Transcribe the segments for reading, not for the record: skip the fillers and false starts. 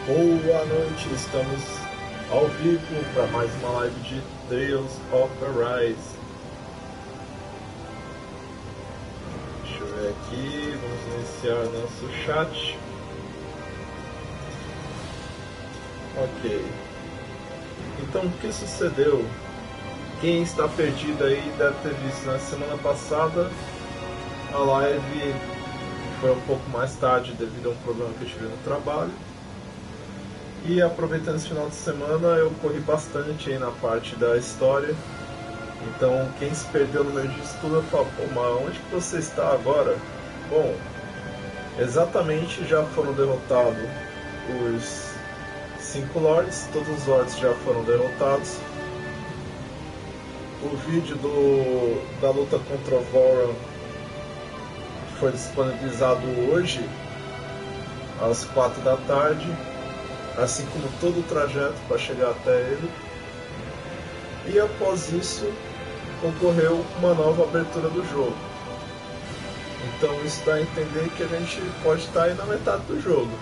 Boa noite, estamos ao vivo para mais uma live de Tales of Arise. Deixa eu ver aqui, vamos iniciar nosso chat. Ok. Então, o que sucedeu? Quem está perdido aí deve ter visto na semana passada. A live foi um pouco mais tarde devido a um problema que eu tive no trabalho. E aproveitando esse final de semana, eu corri bastante aí na parte da história. Então, quem se perdeu no meio disso tudo, eu falo, pô, mas onde que você está agora? Bom, exatamente já foram derrotados os 5 Lords, todos os Lords já foram derrotados. O vídeo da luta contra o Voron foi disponibilizado hoje, às 4 da tarde. Assim como todo o trajeto para chegar até ele. E após isso, ocorreu uma nova abertura do jogo. Então isso dá a entender que a gente pode estar aí na metade do jogo.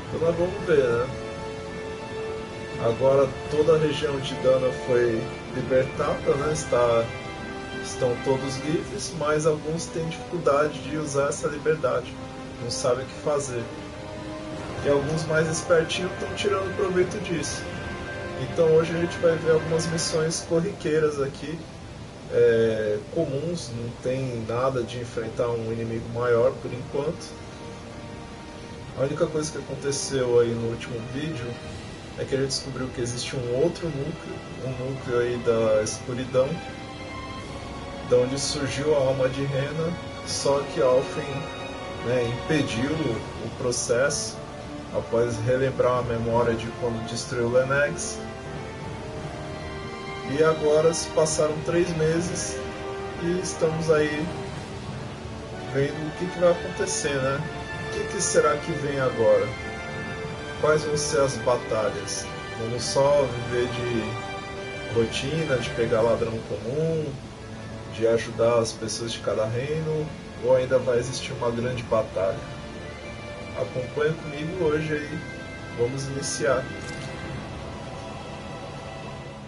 Então nós vamos ver, né? Agora toda a região de Dana foi libertada, né? Estão todos livres, mas alguns têm dificuldade de usar essa liberdade. Não sabem o que fazer. E alguns mais espertinhos estão tirando proveito disso. Então hoje a gente vai ver algumas missões corriqueiras aqui, comuns, não tem nada de enfrentar um inimigo maior por enquanto. A única coisa que aconteceu aí no último vídeo é que a gente descobriu que existe um outro núcleo, um núcleo aí da escuridão, de onde surgiu a alma de Rena, só que Alfen, impediu o processo. Após relembrar a memória de quando destruiu Lenex. E agora se passaram 3 meses e estamos aí vendo o que vai acontecer, né? O que será que vem agora? Quais vão ser as batalhas? Vamos só viver de rotina, de pegar ladrão comum, de ajudar as pessoas de cada reino, ou ainda vai existir uma grande batalha? Acompanha comigo hoje aí, vamos iniciar.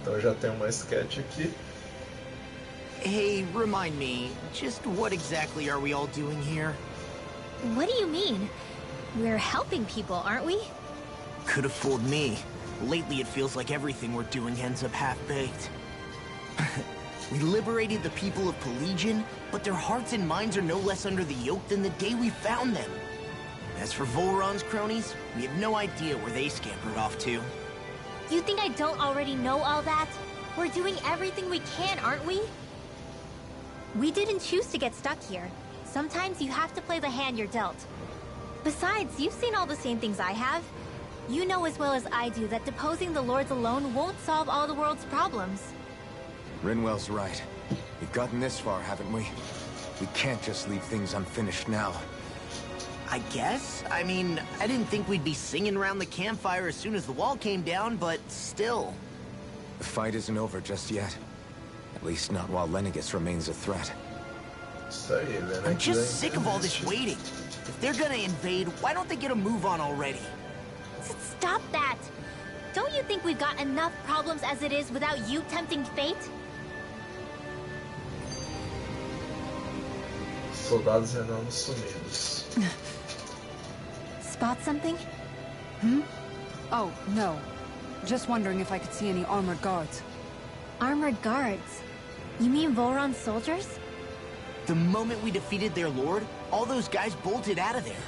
Então eu já tenho uma sketch aqui. Hey, remind me, just what exactly are we all doing here? What do you mean? We're helping people, aren't we? Could have fooled me. Lately it feels like everything we're doing ends up half-baked. We liberated the people of Pelegion, but their hearts and minds are no less under the yoke than the day we found them. As for Volron's cronies, we have no idea where they scampered off to. You think I don't already know all that? We're doing everything we can, aren't we? We didn't choose to get stuck here. Sometimes you have to play the hand you're dealt. Besides, you've seen all the same things I have. You know as well as I do that deposing the lords alone won't solve all the world's problems. Rinwell's right. We've gotten this far, haven't we? We can't just leave things unfinished now. I guess? I mean, I didn't think we'd be singing around the campfire as soon as the wall came down, but still. The fight isn't over just yet. At least not while Lenegis remains a threat. I'm just sick of all this waiting. If they're gonna invade, why don't they get a move on already? Stop that! Don't you think we've got enough problems as it is without you tempting fate? Soldados enanos sumidos. Spot something? Oh, no. Just wondering if I could see any armored guards. Armored guards? You mean Volron's soldiers? The moment we defeated their lord, all those guys bolted out of there.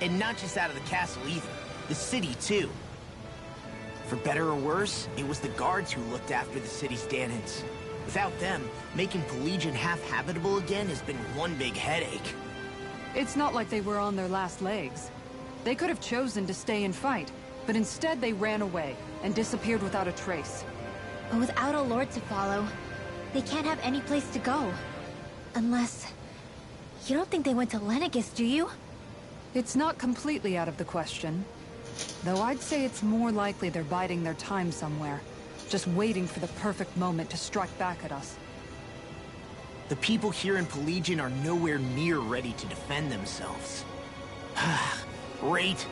And not just out of the castle either. The city, too. For better or worse, it was the guards who looked after the city's standards. Without them, making Pelegion half-habitable again has been one big headache. It's not like they were on their last legs. They could have chosen to stay and fight, but instead they ran away and disappeared without a trace. But without a lord to follow, they can't have any place to go. Unless... You don't think they went to Lenegis, do you? It's not completely out of the question. Though I'd say it's more likely they're biding their time somewhere. Just waiting for the perfect moment to strike back at us. The people here in Pelegion are nowhere near ready to defend themselves. Great.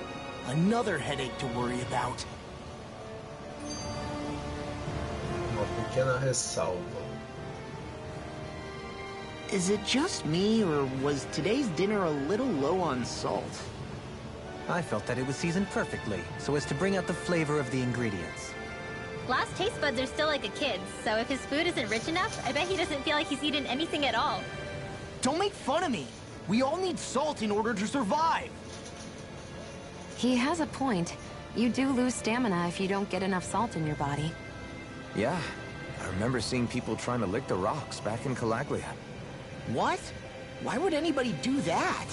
Another headache to worry about. Uma pequena ressalva. Is it just me, or was today's dinner a little low on salt? I felt that it was seasoned perfectly, so as to bring out the flavor of the ingredients. Last taste buds are still like a kid's, so if his food isn't rich enough, I bet he doesn't feel like he's eaten anything at all. Don't make fun of me. We all need salt in order to survive. He has a point. You do lose stamina if you don't get enough salt in your body. Yeah, I remember seeing people trying to lick the rocks back in Calaglia. What? Why would anybody do that?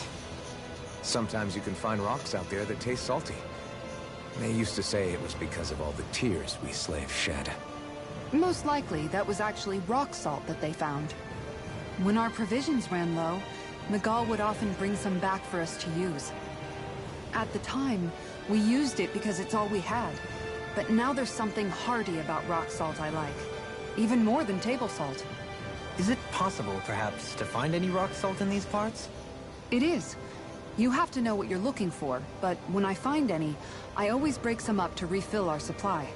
Sometimes you can find rocks out there that taste salty. They used to say it was because of all the tears we slaves shed. Most likely, that was actually rock salt that they found. When our provisions ran low, Miguel would often bring some back for us to use. At the time, we used it because it's all we had. But now there's something hearty about rock salt I like. Even more than table salt. Is it possible, perhaps, to find any rock salt in these parts? It is. You have to know what you're looking for, but when I find any, I always break some up to refill our supply.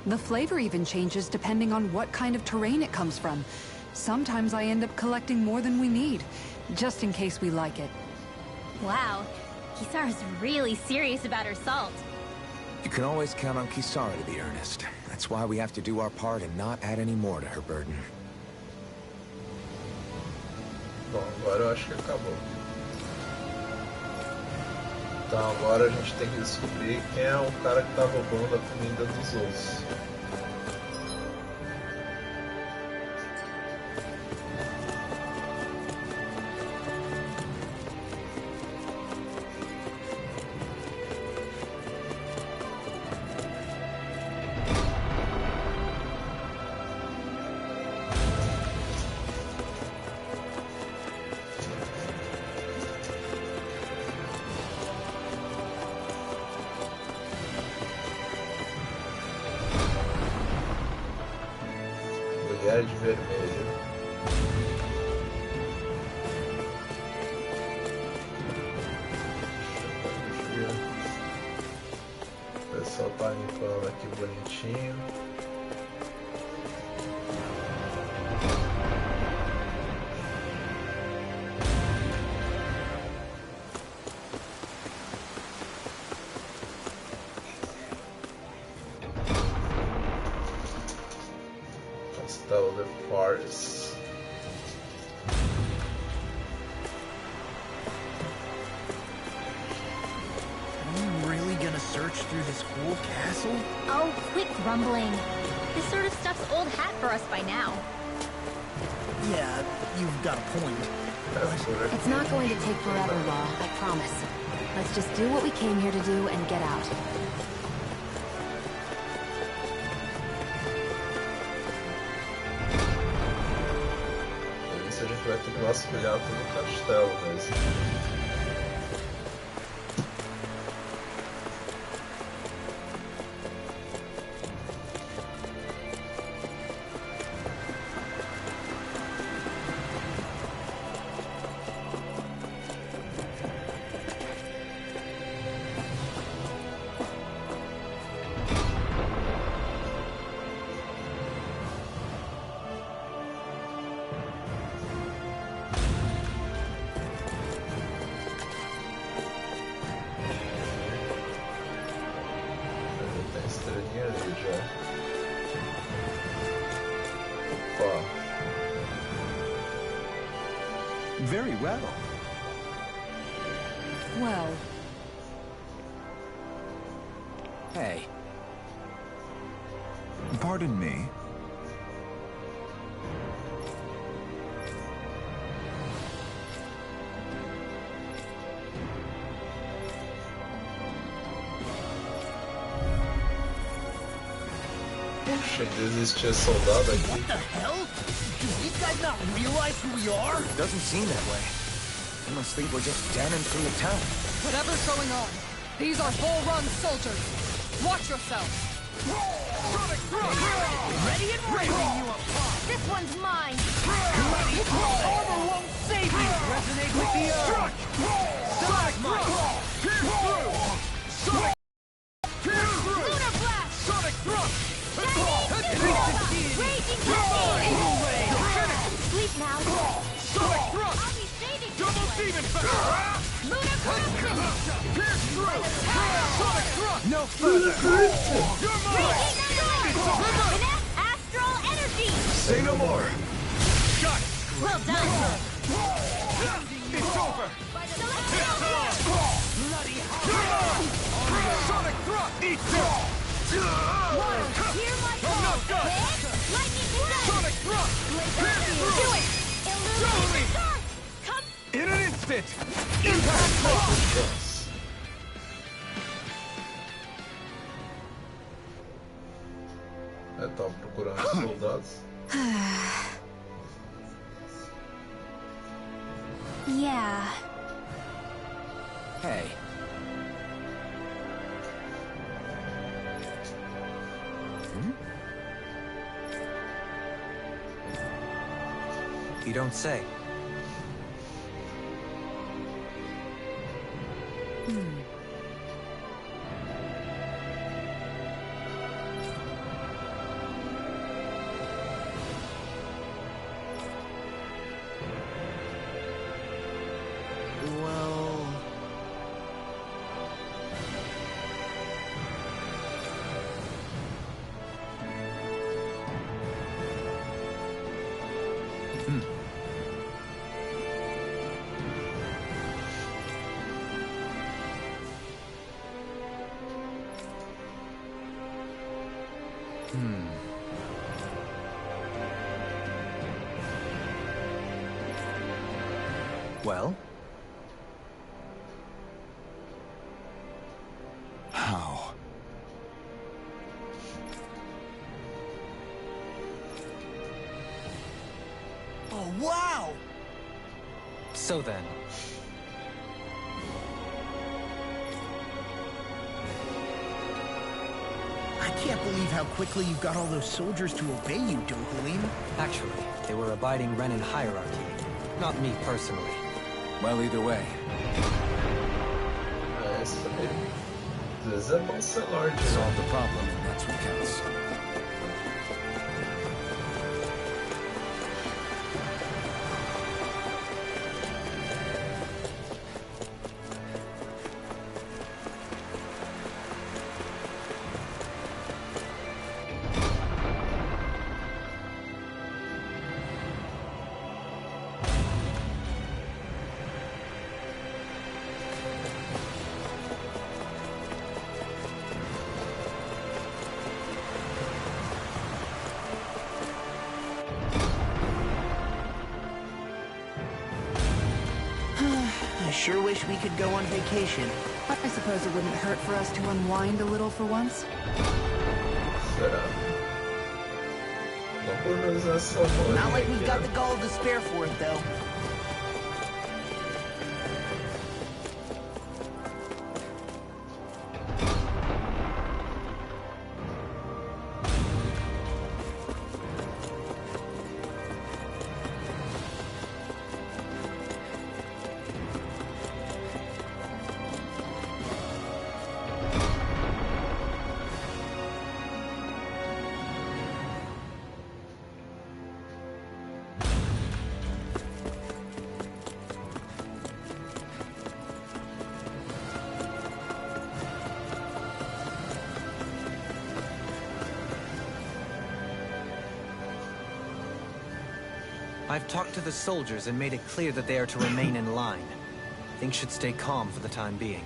The flavor even changes depending on what kind of terrain it comes from. Sometimes I end up collecting more than we need, just in case we like it. Wow, Kisara's really serious about her salt. You can always count on Kisara to be earnest. That's why we have to do our part and not add any more to her burden. Bom, agora eu acho que acabou. Então agora a gente tem que descobrir quem é o cara que tá roubando a comida dos outros. Mulher de vermelho. O pessoal tá limpando aqui bonitinho. Castelo depois. Are you really gonna search through this whole castle? Oh, quit grumbling. This sort of stuff's old hat for us by now. Yeah, you've got a point. It's not going to take forever, Law, I promise. Let's just do what we came here to do and get out. A gente vai ter que vasculhar todo o castelo mesmo. Estrelinha ali já. Opa. Very well. Well, Hey, Pardon me. Poxa, ainda existia soldado aqui. What the hell? Do these guys not realize who we are? doesn't seem that way. They must think we're just danning through the town. whatever's going on, these are full-run soldiers. Watch yourself. Ready and raising you up. This one's mine! Armor won't save you. Resonate with the earth. Stalagmite. Pierce through. Lunar blast! Sonic thrust! Raging Sleep now. Sonic thrust! I'll be saving you. Double demon fire! Lunar corruption! Pierce through! Sonic thrust! No further! You're mine! It's over! Finesse astral energy! Say no more. Got it! Well done! It's over! Celestial blast! You're mine! Sonic thrust! Eat this! Water, hear my I'm not call! done! Hit! Lightning descent! Sonic thrust! Pierce Do through! it! Illuminate the dark! Come! In an instant! Impact thrust! Yes. Eu tava procurando os soldados. Yeah. Hey. You don't say. Well... Well? How? Oh, wow! So then, I can't believe how quickly you got all those soldiers to obey you, Dohalim. actually, they were abiding Renan hierarchy. Not me personally. Well, either way. É isso aí. Às vezes é bom ser Lorde, né? Solve the problem, and that's what counts. I sure wish we could go on vacation. I suppose it wouldn't hurt for us to unwind a little for once. Será? Não pelo menos nessa hora. Not like we've got the gall to spare for it, though. I've talked to the soldiers and made it clear that they are to remain in line. Things should stay calm for the time being.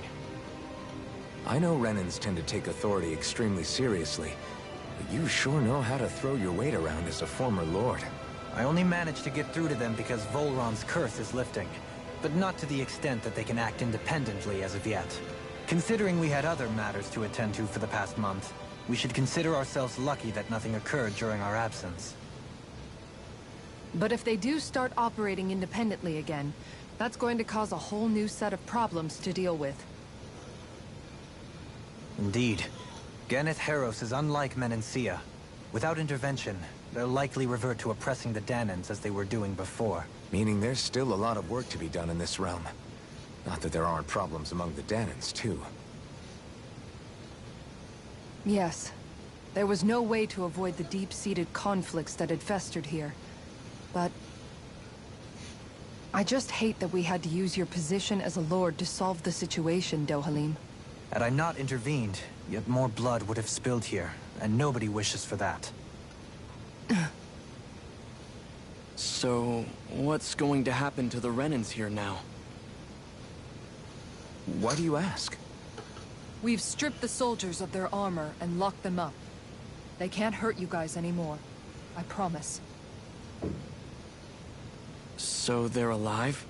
I know Renans tend to take authority extremely seriously, but you sure know how to throw your weight around as a former lord. I only managed to get through to them because Volron's curse is lifting, but not to the extent that they can act independently as of yet. Considering we had other matters to attend to for the past month, we should consider ourselves lucky that nothing occurred during our absence. But if they do start operating independently again, that's going to cause a whole new set of problems to deal with. Indeed. Ganeth Heros is unlike Menancia. Without intervention, they'll likely revert to oppressing the Danans as they were doing before. Meaning there's still a lot of work to be done in this realm. Not that there aren't problems among the Danans, too. Yes. There was no way to avoid the deep-seated conflicts that had festered here. But I just hate that we had to use your position as a lord to solve the situation, Dohalim. Had I not intervened, yet more blood would have spilled here, and nobody wishes for that. So, what's going to happen to the Renans here now? Why do you ask? We've stripped the soldiers of their armor and locked them up. They can't hurt you guys anymore. I promise. So they're alive?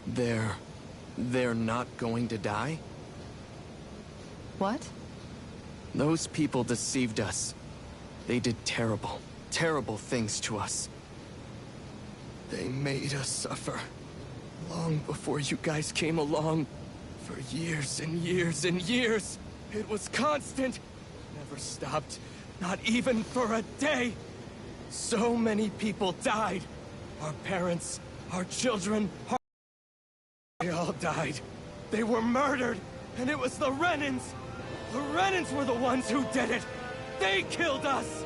They're not going to die? What? Those people deceived us. They did terrible, terrible things to us. They made us suffer. Long before you guys came along. For years and years and years. It was constant. Never stopped. Not even for a day. So many people died. Our parents, our children, they all died. They were murdered. And it was the Renans. The Renans were the ones who did it! They killed us!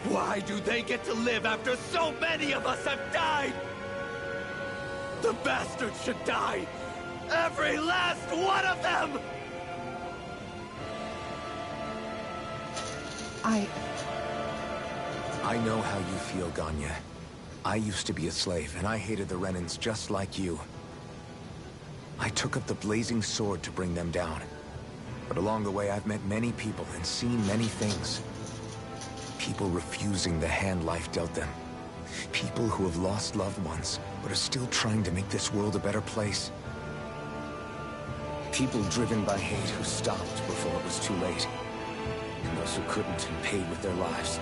Why do they get to live after so many of us have died? The bastards should die! Every last one of them! I know how you feel, Ganya. I used to be a slave, and I hated the Renans just like you. I took up the blazing sword to bring them down. But along the way, I've met many people and seen many things. People refusing the hand life dealt them. People who have lost loved ones, but are still trying to make this world a better place. People driven by hate who stopped before it was too late. And those who couldn't and paid with their lives.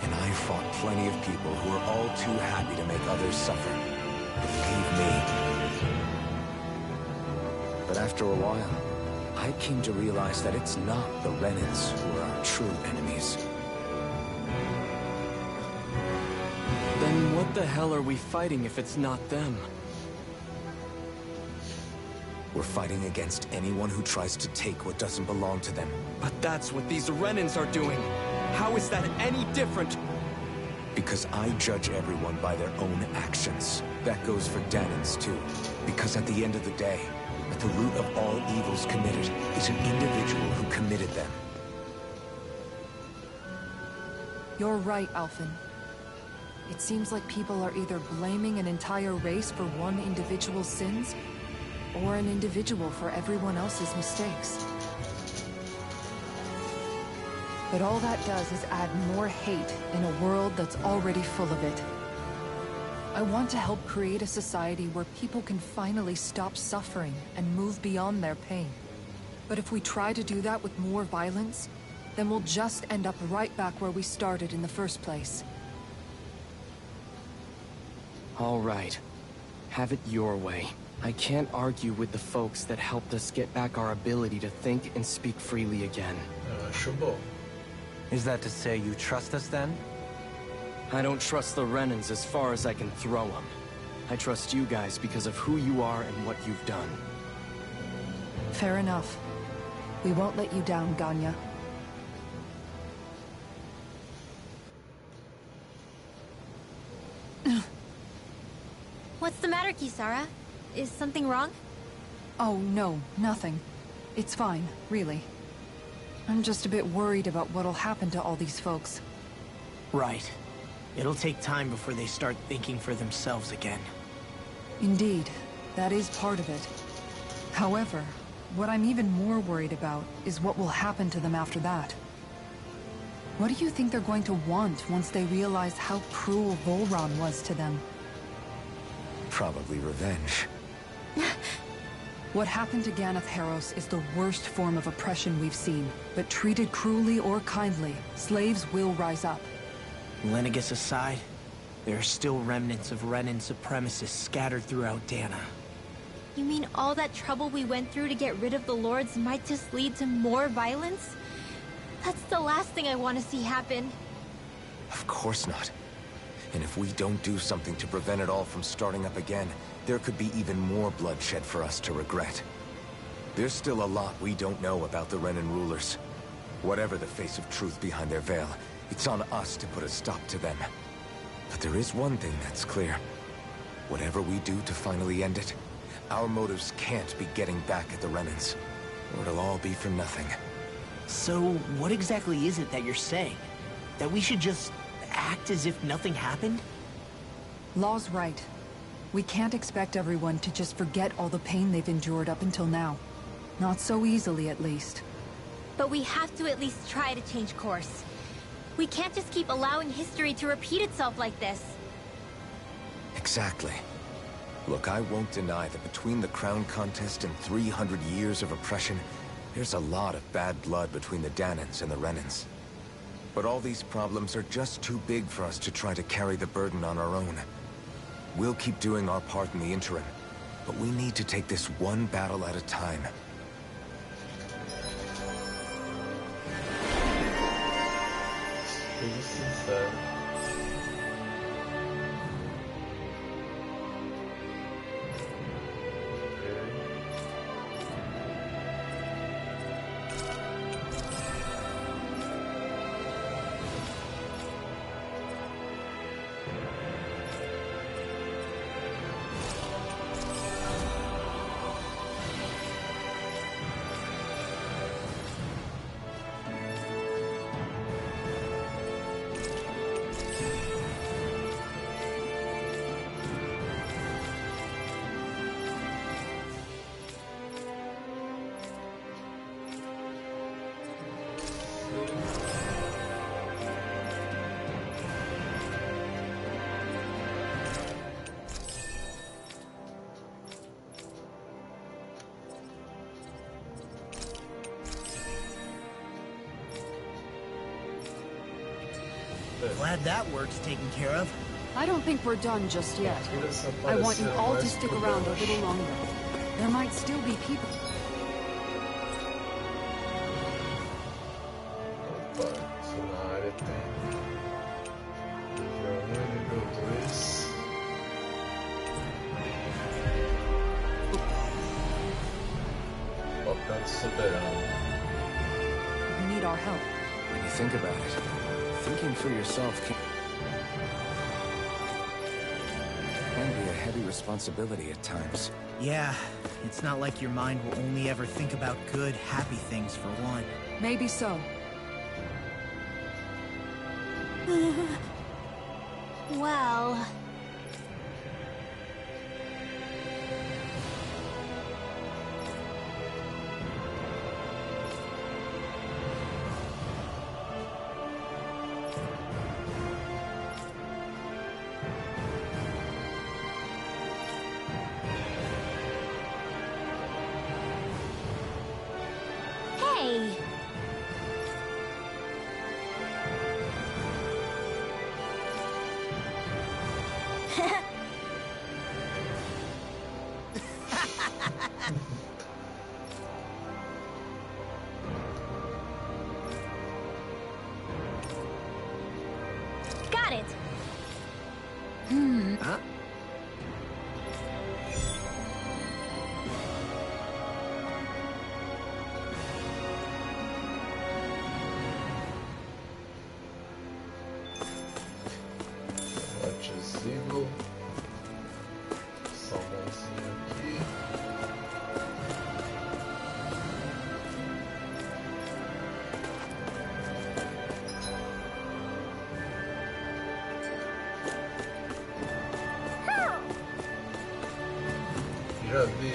And I fought plenty of people who were all too happy to make others suffer. Believe me. But after a while, I came to realize that it's not the Renans who are our true enemies. Then what the hell are we fighting if it's not them? We're fighting against anyone who tries to take what doesn't belong to them. But that's what these Renans are doing. How is that any different? Because I judge everyone by their own actions. That goes for Danans too. Because at the end of the day, at the root of all evils committed is an individual who committed them. You're right, Alphen. It seems like people are either blaming an entire race for one individual's sins, or an individual for everyone else's mistakes. But all that does is add more hate in a world that's already full of it. I want to help create a society where people can finally stop suffering and move beyond their pain. But if we try to do that with more violence, then we'll just end up right back where we started in the first place. All right. Have it your way. I can't argue with the folks that helped us get back our ability to think and speak freely again. Shubo. Is that to say you trust us then? I don't trust the Renans as far as I can throw them. I trust you guys because of who you are and what you've done. Fair enough. We won't let you down, Ganya. What's the matter, Kisara? Is something wrong? Oh, no, nothing. It's fine, really. I'm just a bit worried about what'll happen to all these folks. Right. It'll take time before they start thinking for themselves again. Indeed, that is part of it. However, what I'm even more worried about is what will happen to them after that. What do you think they're going to want once they realize how cruel Volron was to them? Probably revenge. What happened to Ganath Haros is the worst form of oppression we've seen, but treated cruelly or kindly, slaves will rise up. Lenegus aside, there are still remnants of Renan supremacists scattered throughout Dana. You mean all that trouble we went through to get rid of the Lords might just lead to more violence? That's the last thing I want to see happen. Of course not. And if we don't do something to prevent it all from starting up again, there could be even more bloodshed for us to regret. There's still a lot we don't know about the Renan rulers. Whatever the face of truth behind their veil, it's on us to put a stop to them. But there is one thing that's clear. Whatever we do to finally end it, our motives can't be getting back at the Renans, or it'll all be for nothing. So, what exactly is it that you're saying? That we should just act as if nothing happened? Law's right. We can't expect everyone to just forget all the pain they've endured up until now. Not so easily, at least. But we have to at least try to change course. We can't just keep allowing history to repeat itself like this. Exactly. Look, I won't deny that between the crown contest and 300 years of oppression, there's a lot of bad blood between the Danans and the Renans. But all these problems are just too big for us to try to carry the burden on our own. We'll keep doing our part in the interim, but we need to take this one battle at a time. Seja sincero. Glad that work's taken care of. I don't think we're done just yet. I want you all to stick around a little longer. There might still be people. Opa, isso na área tem. Nível 1 e nível 2. Papel de soberano. We need our help. When you think about it, thinking for yourself can be a heavy responsibility at times. Yeah, it's not like your mind will only ever think about good, happy things for one. Maybe so. Well... Hey! Got it! Huh? Adesivo. Salmãozinho aqui. Já vi.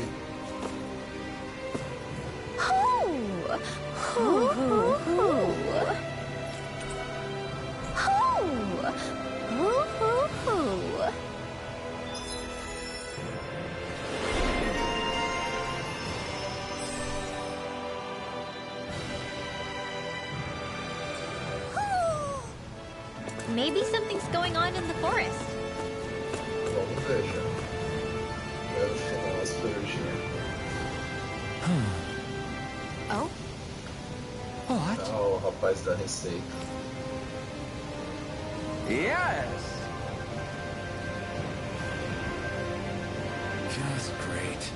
Maybe something's going on in the forest. Vamos ver já. Quero final as perguntinhas. Oh? What? Ah, o rapaz da receita. Yes! Just great.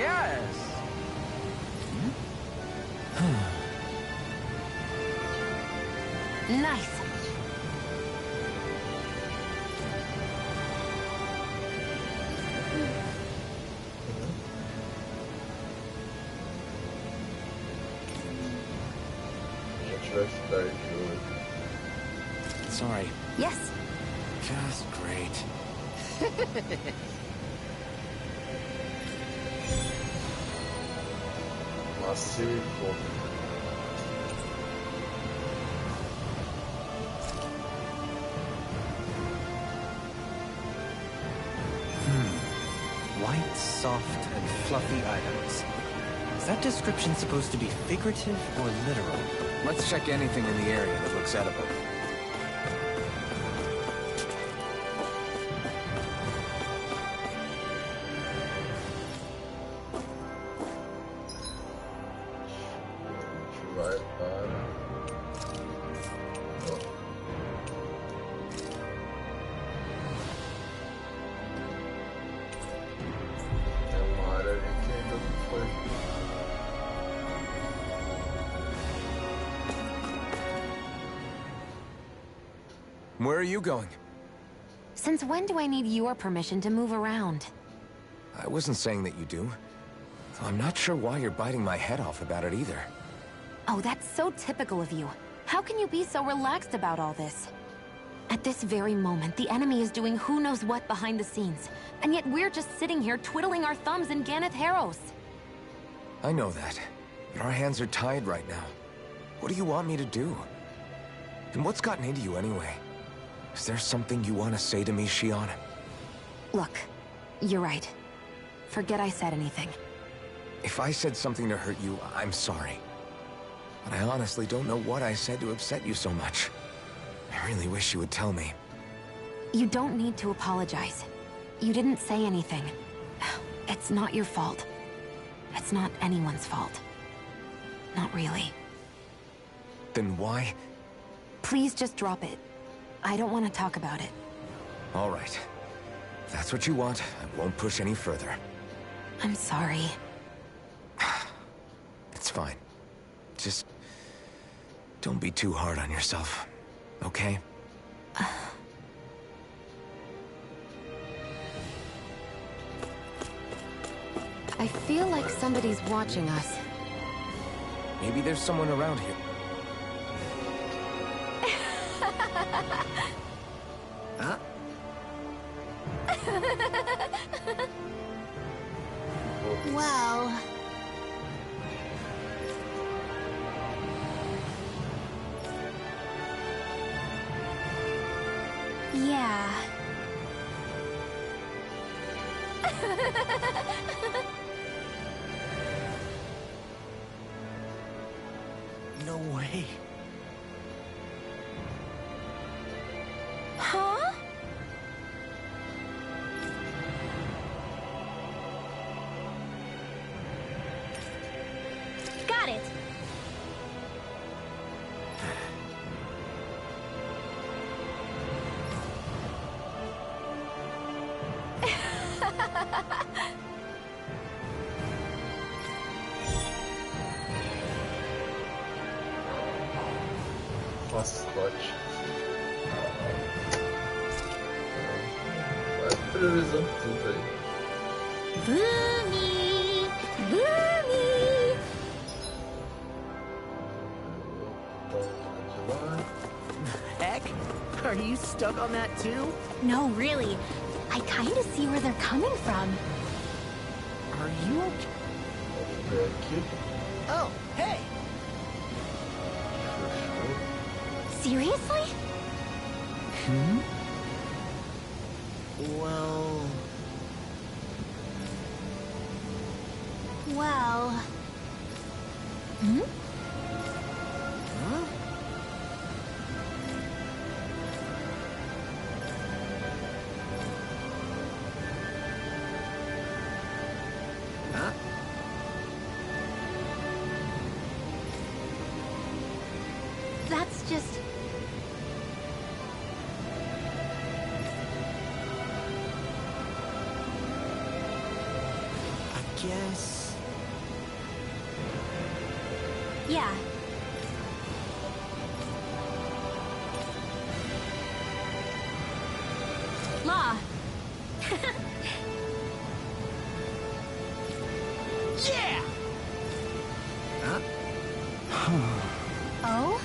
guess. Nice. Sorry. Yes. Just great. Macio e fofo. White, soft, and fluffy items. Is that description supposed to be figurative or literal? Let's check anything in the area that looks edible. Vai para... Tem uma área ali que ainda não foi. Where are you going? Since when do I need your permission to move around? I wasn't saying that you do. I'm not sure why you're biting my head off about it either. Oh, that's so typical of you. How can you be so relaxed about all this? At this very moment, the enemy is doing who knows what behind the scenes. And yet we're just sitting here twiddling our thumbs in Ganeth Harros. I know that, but our hands are tied right now. What do you want me to do? And what's gotten into you anyway? Is there something you want to say to me, Shion? Look, you're right. Forget I said anything. If I said something to hurt you, I'm sorry. But I honestly don't know what I said to upset you so much. I really wish you would tell me. You don't need to apologize. You didn't say anything. It's not your fault. It's not anyone's fault. Not really. Then why? Please just drop it. I don't want to talk about it. All right. If that's what you want, I won't push any further. I'm sorry. It's fine. Just... don't be too hard on yourself, okay? I feel like somebody's watching us. Maybe there's someone around here. Huh? Well... Yeah. No way. Huh? Got it. Mascote. Vai priorizando tudo aí. Boomy! Boomy! De lá. Heck? Are you stuck on that too? No, really. I kind of see where they're coming from. Are you okay? Vamos ver aqui. Oh, hey! Seriously? Well... Well... Hmm? Huh? Huh? That's just... I guess... Yeah. Law. Yeah! Huh? Oh?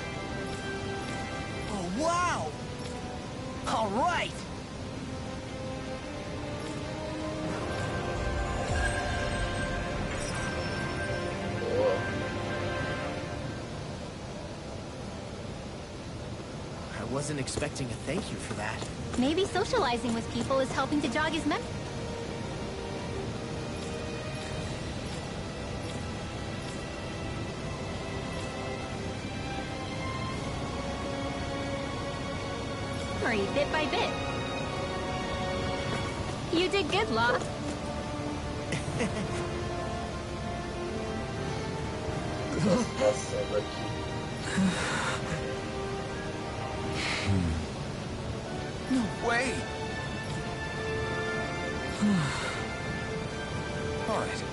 Oh, wow! All right! Boa. I wasn't expecting a thank you for that. Maybe socializing with people is helping to jog his memory. Bit by bit. You did good, Law. Passando aqui. No way! All right.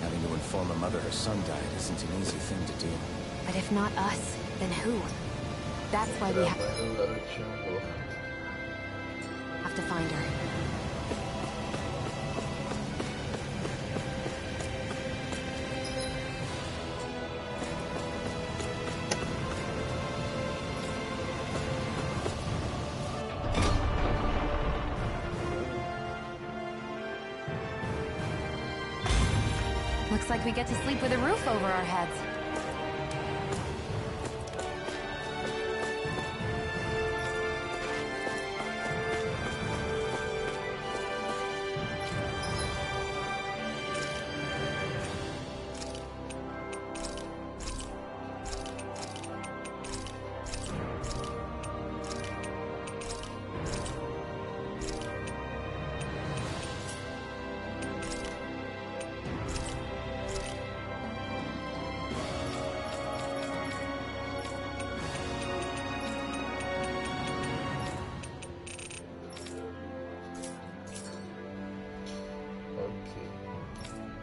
Having to inform a mother her son died isn't an easy thing to do. But if not us, then who? That's why we have to find her. Looks like we get to sleep with a roof over our heads.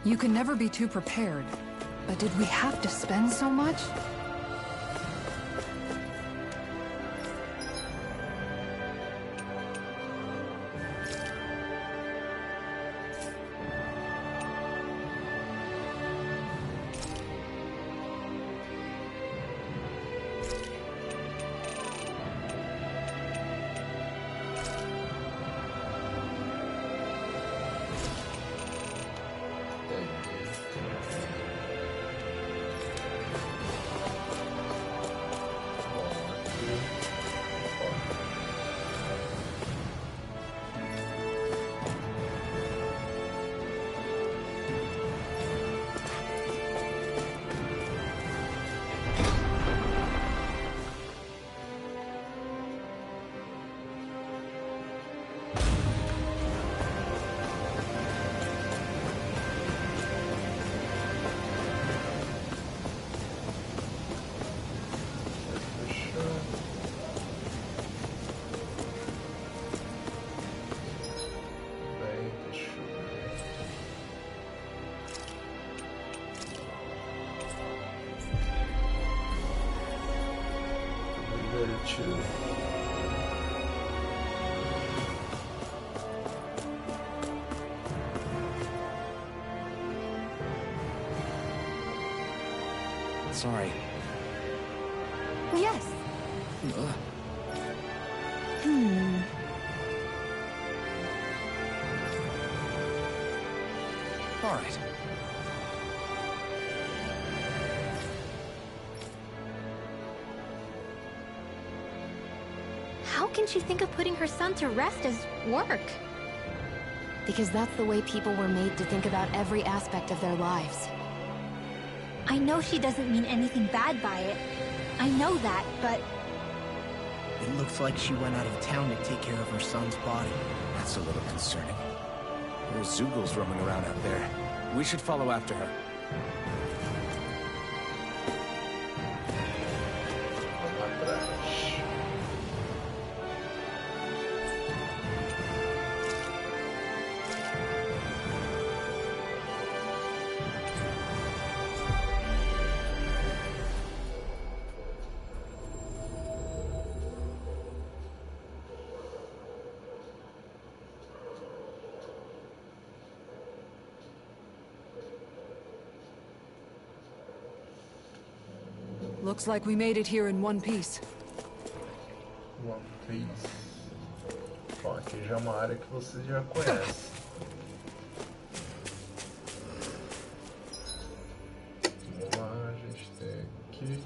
You can never be too prepared. But did we have to spend so much? Sorry. Yes. All right. How can she think of putting her son to rest as work? Because that's the way people were made to think about every aspect of their lives. I know she doesn't mean anything bad by it. I know that, but... It looks like she went out of town to take care of her son's body. That's a little concerning. There are Zoogles roaming around out there. We should follow after her. Looks like we made it here in one piece. One Piece. Bom, aqui já é uma área que você já conhece. Vamos lá, a gente tem aqui.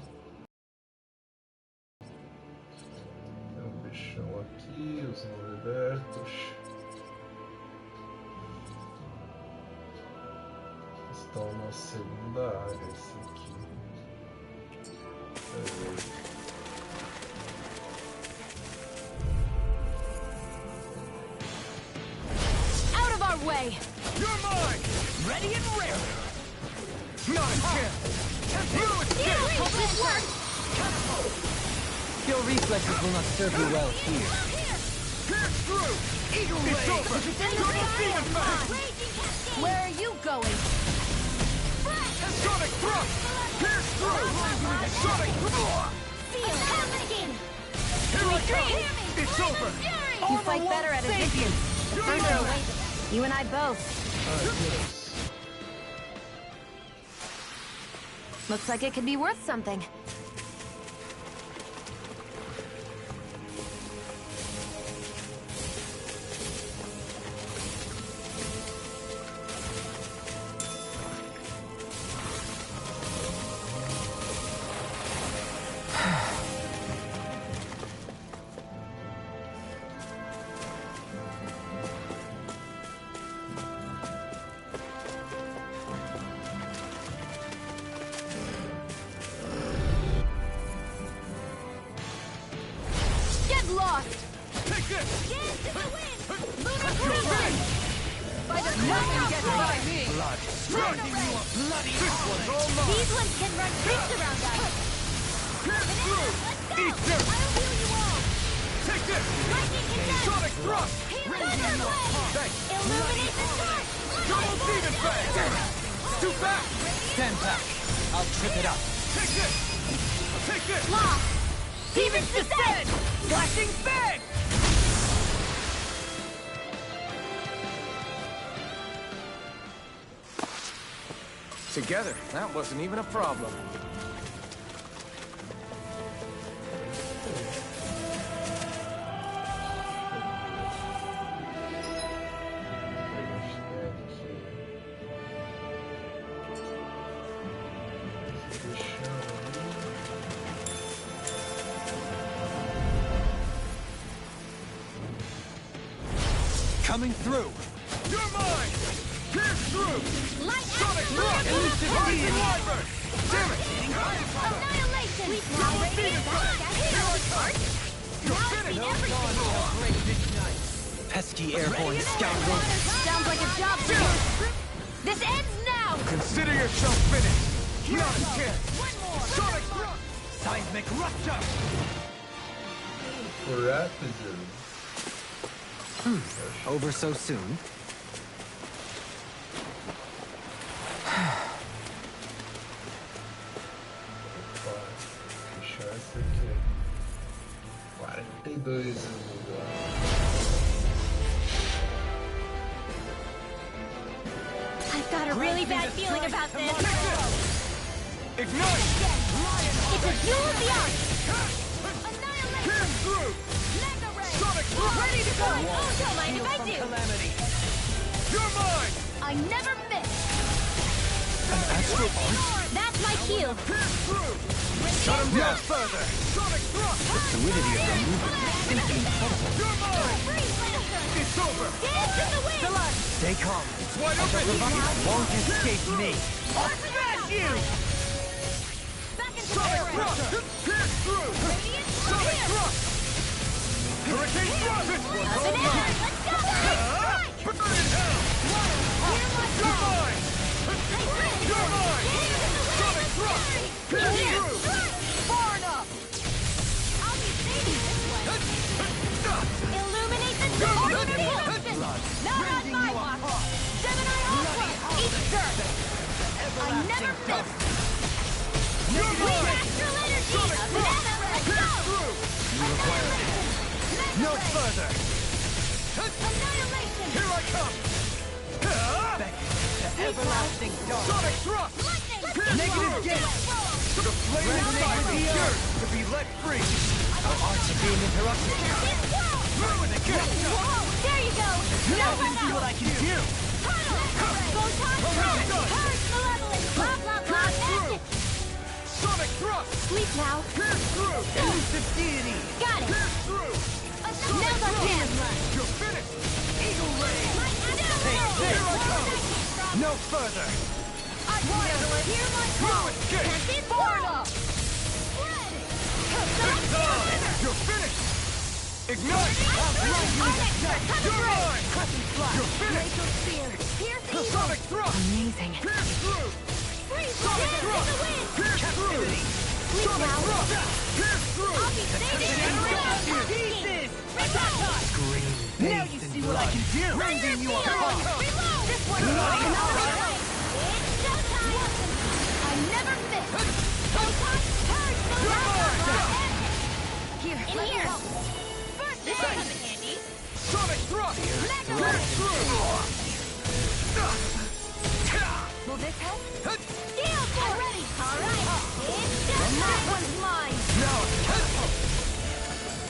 Tem um bichão aqui, os não libertos. Estão na segunda área, esse aqui. Out of our way! You're mine! Ready and rare. Not a chance! This worked! Your reflexes will not serve you well here. Pierce through! Eagle It's ray. over! Double demon fang! Where are you going? Sonic thrust! Pierce through! Sonic thrust! Here I come! It's over! You fight better at a distance. Further away. You and I both. Looks like it could be worth something. Lost! Take this! Get into the wind! Lunar You're cruising! right. By the nothing gets by me! Blood! Grinding you up! Bloody! This one's all mine! These ones can run creeps around us. Pierce through! Eat this! I'll heal you all. Take this! Lightning conduct. Sonic thrust! Thunder blade. Thanks! Illuminate the sword. Double demon fang! Too fast! Stand back. I'll trip it up. Take this! Take this! Lost. Demons descend. Flashing fang. Together, that wasn't even a problem. Coming through. You're mine! Pierce through! Light Sonic action. thrust! Elusive Rising beam. wyvern! Damn it! Annihilation. We've now Double raided demon fang! Here I come! You're Now finished! it's everything. Pesky airborne scoundrel. Sounds like a job for you. This ends now! Consider yourself finished! Not a chance! Sonic thrust! Seismic rupture. Rapid. Over so soon. Fechar esse aqui. 42 lugar. I've got a really bad feeling about this. Ignite! It's a duel of the arts. Pierce through! Sonic thrust! Ready to go. Oh, don't mind if I do. Calamity. You're mine! I never miss! Astral arc. That's my cue. Pierce through! Shut him down further. Sonic thrust! Fluidity of the movement is simply incredible. You're mine! Freeze, Lannister. It's over! Dance in the wind. Stay calm. It's wide The open! Revive won't escape me. I'll smash you! Back into Sonic the thrust! Pierce through! Sonic thrust! Hurricane thrust! This one's all mine! Let's go. Burn in hell! You're mine! You're mine! Sonic thrust! Pierce through! Far enough. I'll be saving this one. Illuminate the sword. Not on my watch. Gemini Ultra. Each turn. I never miss. Astral energy. Let's go. No further. Annihilation. Here I come! Back to everlasting dark. Sonic thrust! Lightning. Pierce Negative through! gate. The flame inside me yearns to be let free. Our arts are being interrupted. Ruin the gift. Whoa! There you go! Now you see what I can do! Photon Charge! Purge Malevolence! Blah, blah, blah! Action! Sonic thrust. Sleep now! Pierce through. Elusive deity! Got it! Pierce through. Now's our chance! You're finished. Eagle ray! Take this! Here I come. No further! I can handle it! Hear my call! No escape. Tempted Portal! You're finished. Ignite. You're mine. You're finished. Sonic thrust. Amazing. Pierce through. Sonic thrust. Pierce through. Sleep Sonic now! thrust. Pierce through. I'll be saving you! Pieces! Reload! Scream, Now you see what I can do! Rending you apart! Reload! This one's mine! It's showtime! I never miss! Photon Charge! Here, in here! First, this will come in handy! Sonic thrust. Pierce through. Will this help? Steel force! Ready! Alright! It's showtime! That one's mine! Now.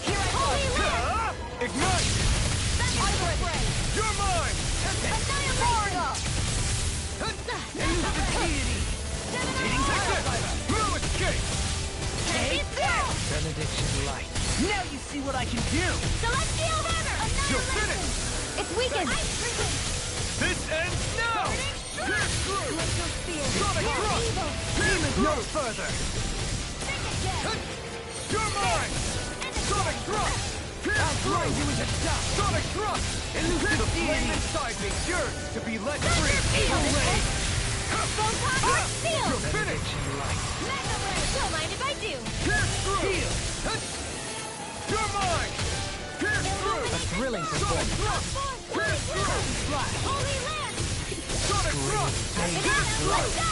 Here I go! Holy Land! Ignite. You're mine. Annihilation! No escape. Take this! Benediction light. Now you see what I can do! Celestial Hammer! You're finished. It's weakened! This ends now. Pierce through. Sonic thrust. Pierce No through. further! You're mine. Sonic thrust. Pierce through. You into dust! Sonic thrust. The flame inside me yearns to be let free. Eagle Ray! Photon Arc Seal! You're finished. Benediction light. Mega Ray! Don't mind if I do! Pierce through. You're mine. Pierce through. A thrilling Sonic performance. thrust. Pierce through. Holy Land! Sonic thrust. Pierce through. Let's go!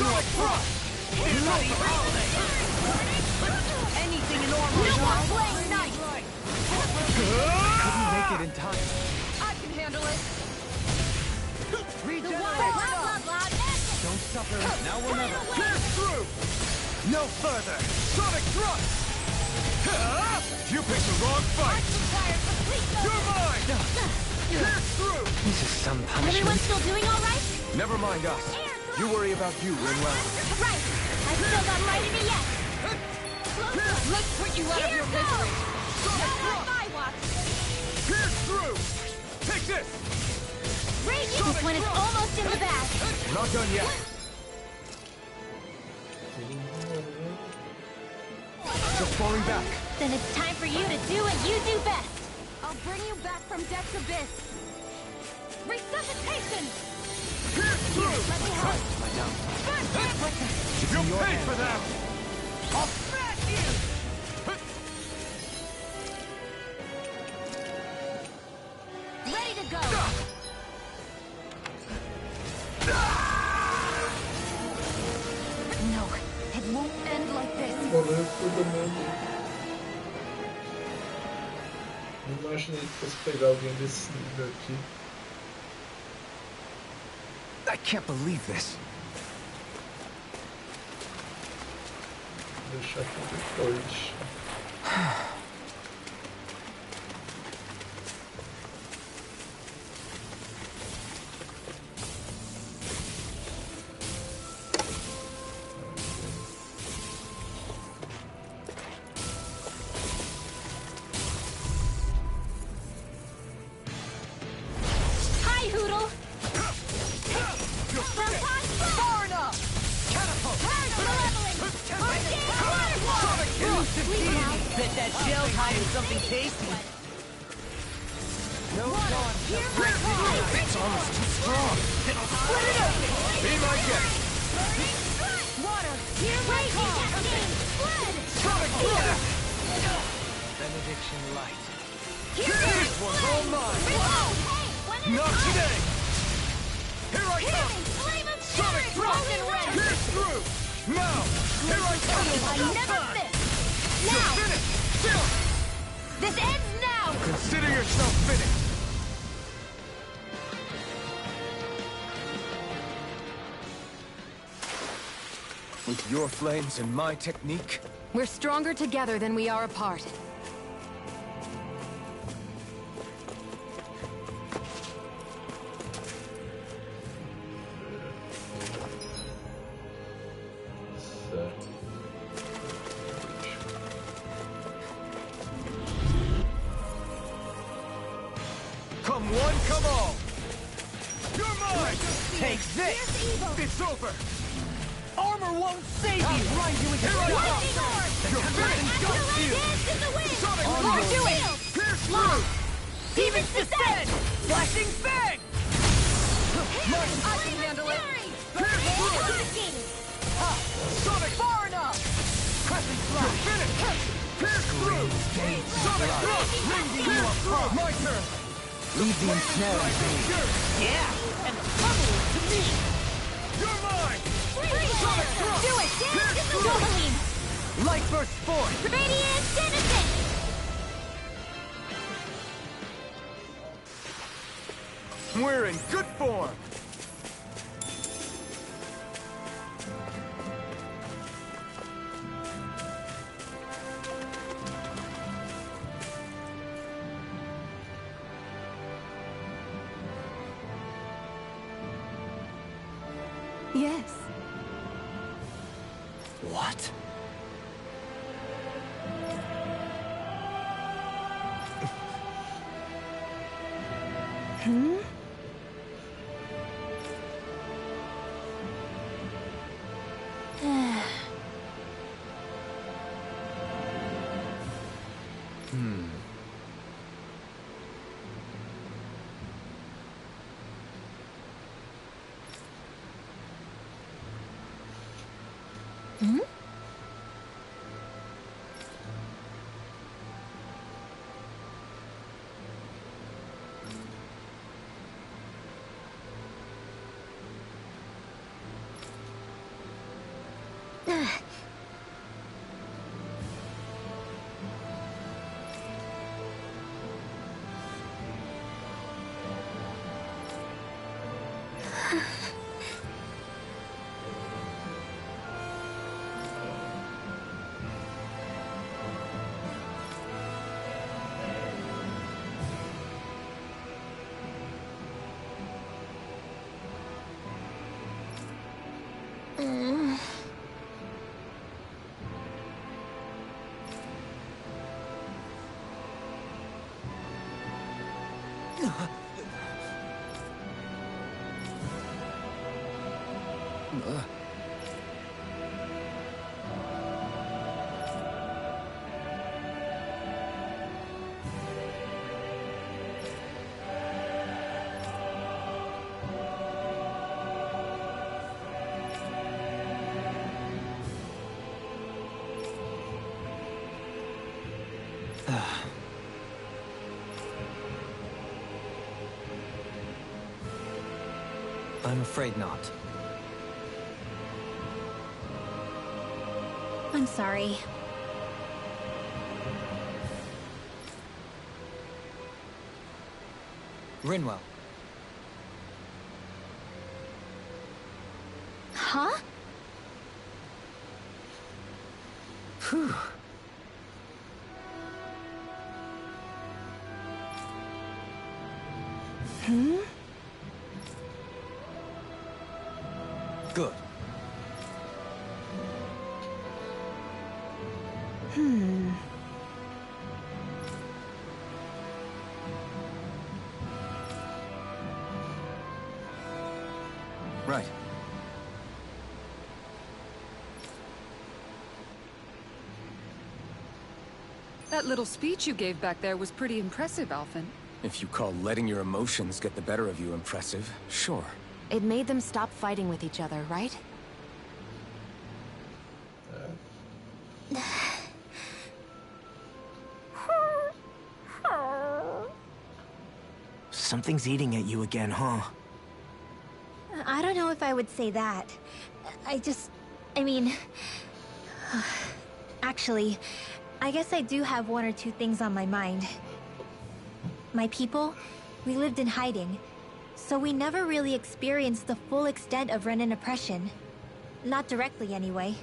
Sonic thrust. Bloody holiday! Anything in armor! No more playing night! Couldn't make it in time. I can handle it! Regenerate! Blah, blah, blah, Don't suffer. Now or never. Pierce through. No further! Sonic thrust. You picked the wrong fight. You're mine. Pierce through. This is some Everyone punishment. still doing all right? Never mind us. You worry about you, Rinwell. Right! I still got right in me yet! Let's put you out of your misery! Not on my watch! Pierce through. Take this. Radiance when it's almost in the bag! Not done yet. Just falling back. Then it's time for you to do what you do best! I'll bring you back from death's abyss! Resuscitation! Pierce through. Let me help! You'll pay for that. I'll smash you! Ready to go! No, it won't end like this. Valeu todo mundo. Não imaginei que fosse pegar alguém desse nível aqui. I can't believe this. Vou deixar aqui depois. Hi, Hoodle! Sometimes far enough! Catapult. Purge Malevolence! Arcane Waterfall! Sleep now! Bet that shell's hiding something tasty! No dawn. Hear my call! It's almost too strong. Split it open! Be my guest. Water! Hear my call! Split! Sonic thrust. Benediction light. Hear This one's all mine. Reload! Hey! One at a Not time! today. Here I come. Healing! Flame of Sonic Spirit! thrust. Holy Red! Pierce through. Now. Here I come. I never miss! You're Now! finished. Still. This ends now! Consider yourself finished. With your flames and my technique? We're stronger together than we are apart. Certo. Come one, come all! You're mine! Take this! It's over! Armor won't save you! Right, you here I come! You're finished! Sonic Onward. do it! Pierce through! Demons descend! Flashing fang! I can handle it! Pierce through! Sonic far enough! Crescent You're slash! finished! Pierce through! Sonic thrust! Pierce through! My turn! Leave the ensnaring Sure! Yeah! And the trouble is to me! You're mine! Sonic thrust! Do it! Pierce through! Doubling! Light burst forth! Radiant Citizen! We're in good form! Yes. What? Hmm? I'm afraid not. I'm sorry. Rinwell, Huh? Phew. Hmm? Good. Right. That little speech you gave back there was pretty impressive, Alphen. If you call letting your emotions get the better of you impressive, sure. It made them stop fighting with each other, right? Something's eating at you again, huh? I don't know if I would say that. I mean... Actually, I guess I do have one or two things on my mind. My people, we lived in hiding, so we never really experienced the full extent of Renan oppression. Not directly, anyway.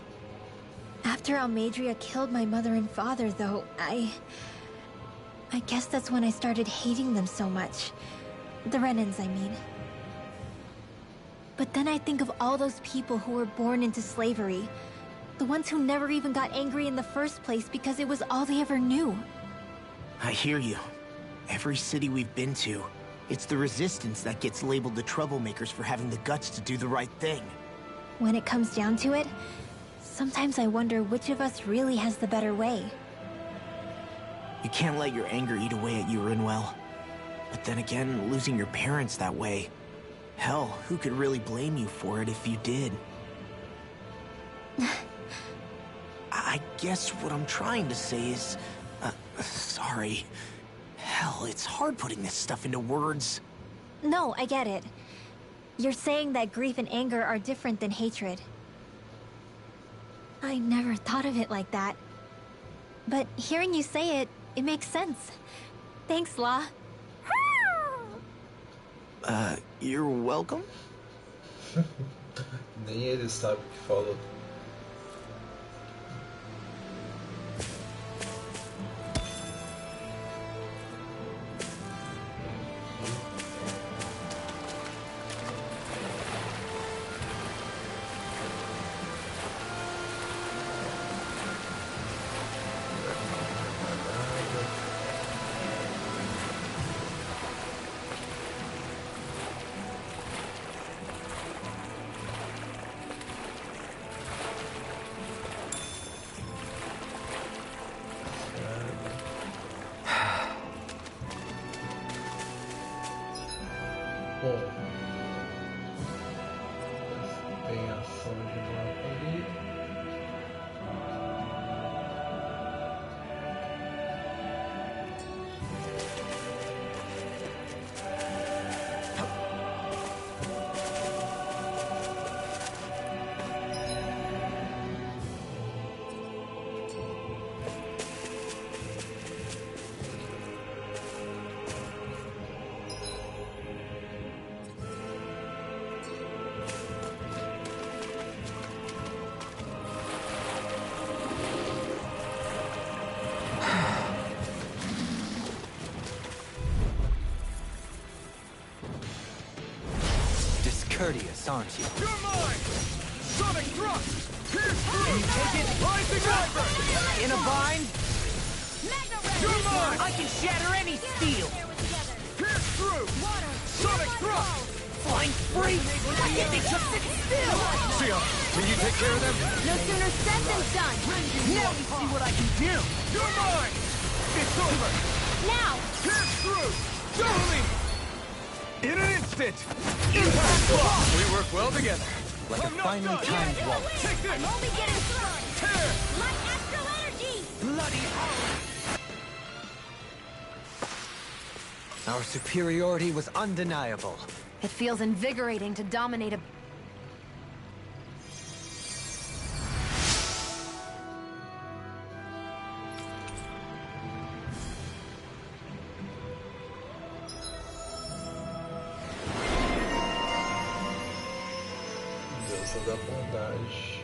After Almadria killed my mother and father, though, I guess that's when I started hating them so much. The Renans, I mean. But then I think of all those people who were born into slavery. The ones who never even got angry in the first place because it was all they ever knew. I hear you. Every city we've been to, it's the Resistance that gets labeled the troublemakers for having the guts to do the right thing. When it comes down to it, sometimes I wonder which of us really has the better way. You can't let your anger eat away at you, Rinwell. But then again, losing your parents that way... Hell, who could really blame you for it if you did? I guess what I'm trying to say is... sorry. Hell, it's hard putting this stuff into words. No, I get it. You're saying that grief and anger are different than hatred. I never thought of it like that. But hearing you say it, it makes sense. Thanks, Law. You're welcome? Nem ele sabe o que falou. Bom, tem ação de mapa ali. Discourteous, aren't you? You're mine! Sonic thrust! Pierce through! You take it! Rising Viper! In a bind? You're mine! I can shatter any steel! Pierce through! Sonic thrust! Flying free! I can't think just sit still! Sion, can you take care of them? No sooner said than done! Now you see what I can do! You're mine! It's over! Now! Pierce through! Double me! In an instant! Impact block! We work well together. Like a I'm not finely done. timed waltz. Take this! I'm only getting started! Tear! My astral energy! Bloody Our superiority was undeniable. It feels invigorating to dominate a... Deusa da bondade.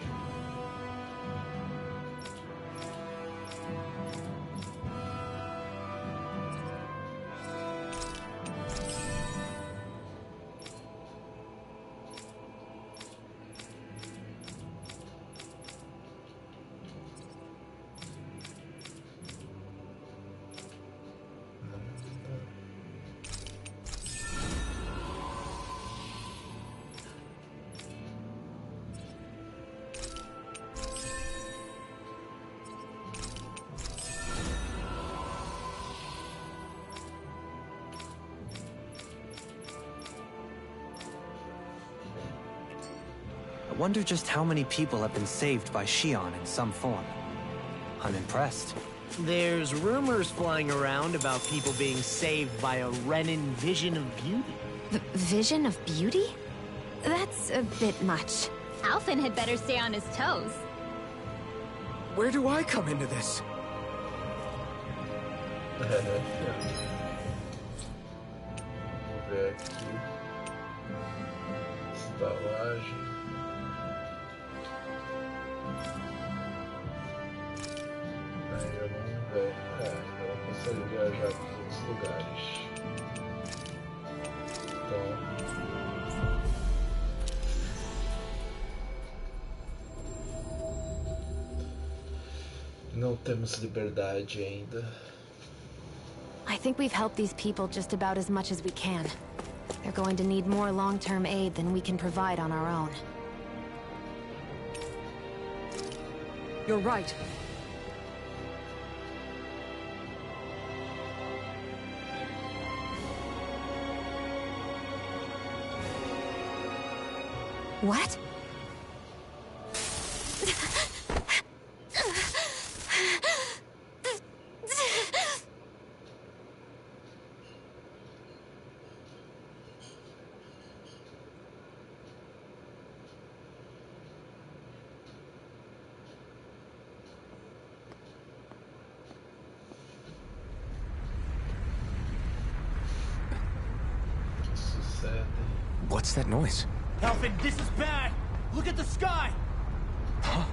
I wonder just how many people have been saved by Xion in some form. I'm impressed. There's rumors flying around about people being saved by a Renan vision of beauty. The vision of beauty? That's a bit much. Alphen had better stay on his toes. Where do I come into this? Vamos ver aqui. Estalagem. Aí eu não. Ela consegue viajar para os outros lugares. Então. Não temos liberdade ainda. I think we've helped these people just about as much as we can. They're going to need more long-term aid than we can provide on our own. You're right. What? What's that noise? Alfred, this is bad! Look at the sky! Huh?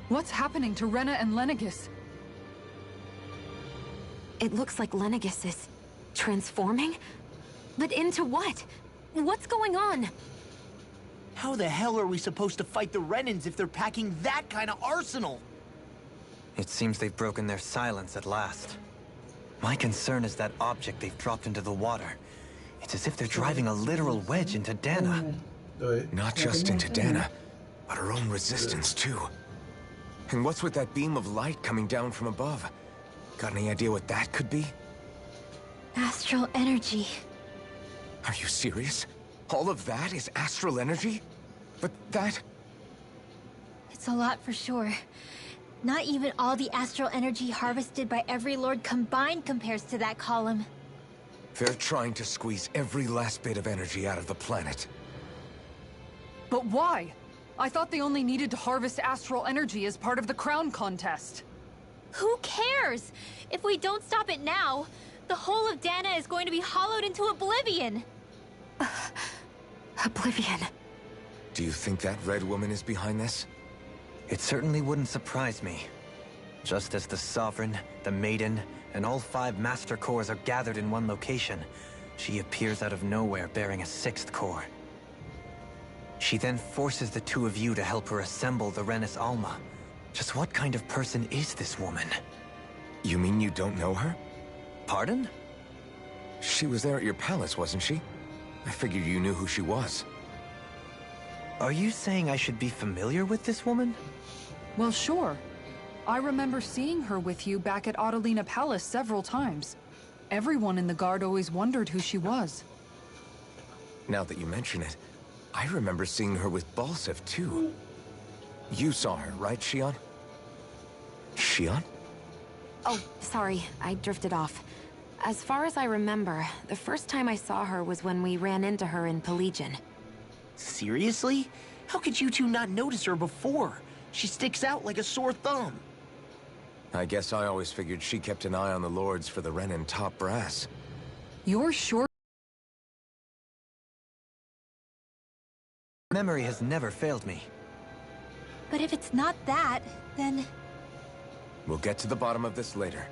What's happening to Rena and Lenegis? It looks like Lenegis is transforming? But into what? What's going on? How the hell are we supposed to fight the Renans if they're packing that kind of arsenal? It seems they've broken their silence at last. My concern is that object they've dropped into the water. It's as if they're driving a literal wedge into Dana. Not just into Dana, but her own resistance too. And what's with that beam of light coming down from above? Got any idea what that could be? Astral energy. Are you serious? All of that is astral energy? But that... It's a lot for sure. Not even all the astral energy harvested by every lord combined compares to that column. They're trying to squeeze every last bit of energy out of the planet. But why? I thought they only needed to harvest astral energy as part of the crown contest. Who cares? If we don't stop it now, the whole of Dana is going to be hollowed into oblivion. Oblivion. Do you think that red woman is behind this? It certainly wouldn't surprise me. Just as the Sovereign, the Maiden, and all 5 Master Cores are gathered in one location, she appears out of nowhere bearing a 6th core. She then forces the 2 of you to help her assemble the Renis Alma. Just what kind of person is this woman? You mean you don't know her? Pardon? She was there at your palace, wasn't she? I figured you knew who she was. Are you saying I should be familiar with this woman? Well, sure. I remember seeing her with you back at Adelina Palace several times. Everyone in the guard always wondered who she was. Now that you mention it, I remember seeing her with Balsif, too. You saw her, right, Shion? Shion? Oh, sorry, I drifted off. As far as I remember, the first time I saw her was when we ran into her in Pelegion. Seriously? How could you two not notice her before? She sticks out like a sore thumb. I guess I always figured she kept an eye on the lords for the Renin top brass. You're sure? Memory has never failed me. But if it's not that, then... We'll get to the bottom of this later.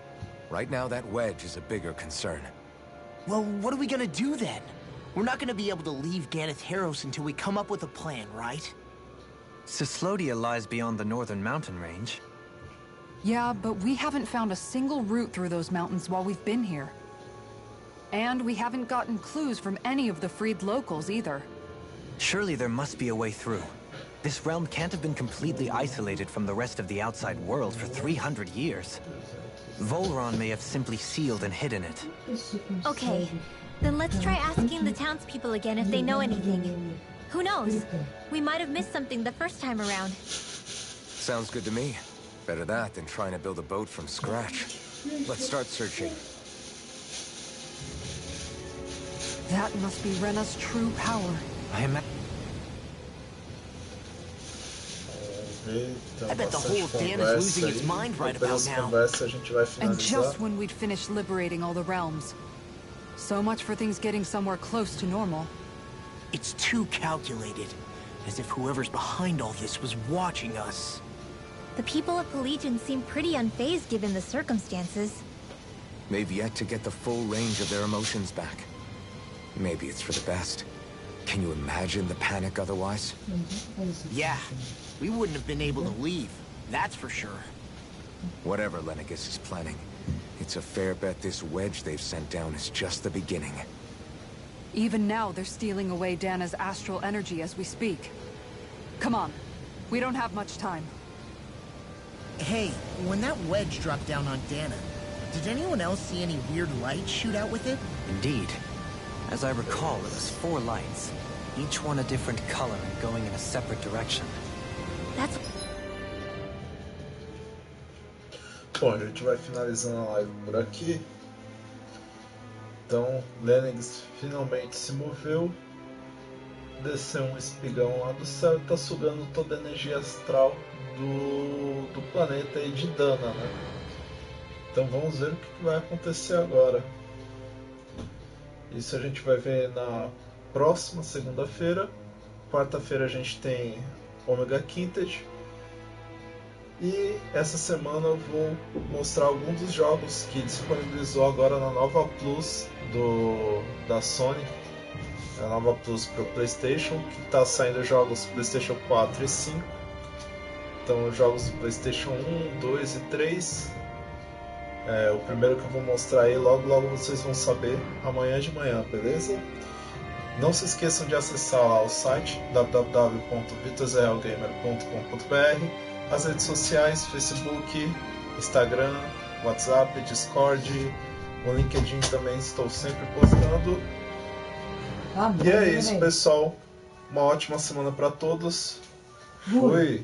Right now, that wedge is a bigger concern. Well, what are we gonna do then? We're not gonna be able to leave Ganatheros until we come up with a plan, right? Cislodia lies beyond the northern mountain range. Yeah, but we haven't found a single route through those mountains while we've been here. And we haven't gotten clues from any of the freed locals either. Surely there must be a way through. This realm can't have been completely isolated from the rest of the outside world for 300 years. Volron may have simply sealed and hidden it. Okay, then let's try asking the townspeople again if they know anything. Who knows? We might have missed something the first time around. Sounds good to me. Better that than trying to build a boat from scratch. Let's start searching. That must be Rena's true power. I imagine. I bet the whole Dan is losing its mind right about now. And just when we'd finished liberating all the realms. So much for things getting somewhere close to normal. It's too calculated. As if whoever's behind all this was watching us. The people of Pelegion seem pretty unfazed given the circumstances. They've yet to get the full range of their emotions back. Maybe it's for the best. Can you imagine the panic otherwise? Yeah, we wouldn't have been able to leave, that's for sure. Whatever Lenegis is planning, it's a fair bet this wedge they've sent down is just the beginning. Even now, they're stealing away Dana's astral energy as we speak. Come on, we don't have much time. Hey, when that wedge dropped down on Dana, did anyone else see any weird lights shoot out with it? Indeed. As I recall, it was 4 lights, each one a different color and going in a separate direction. That's... Bom, a gente vai finalizando a live por aqui. Então, Lennox finalmente se moveu, desceu um espigão lá do céu e está sugando toda a energia astral do planeta e de Dana, né? Então vamos ver o que vai acontecer agora. Isso a gente vai ver na próxima segunda-feira. Quarta-feira a gente tem Omega Quintet. E essa semana eu vou mostrar alguns dos jogos que disponibilizou agora na nova Plus da Sony. A nova Plus para o PlayStation, que está saindo jogos PlayStation 4 e 5. Então jogos do PlayStation 1, 2 e 3. O primeiro que eu vou mostrar aí, logo vocês vão saber amanhã de manhã, beleza? Não se esqueçam de acessar lá o site www.vitorzrealgamer.com.br, as redes sociais, Facebook, Instagram, WhatsApp, Discord, o LinkedIn também estou sempre postando. E é isso, pessoal. Uma ótima semana para todos. Fui!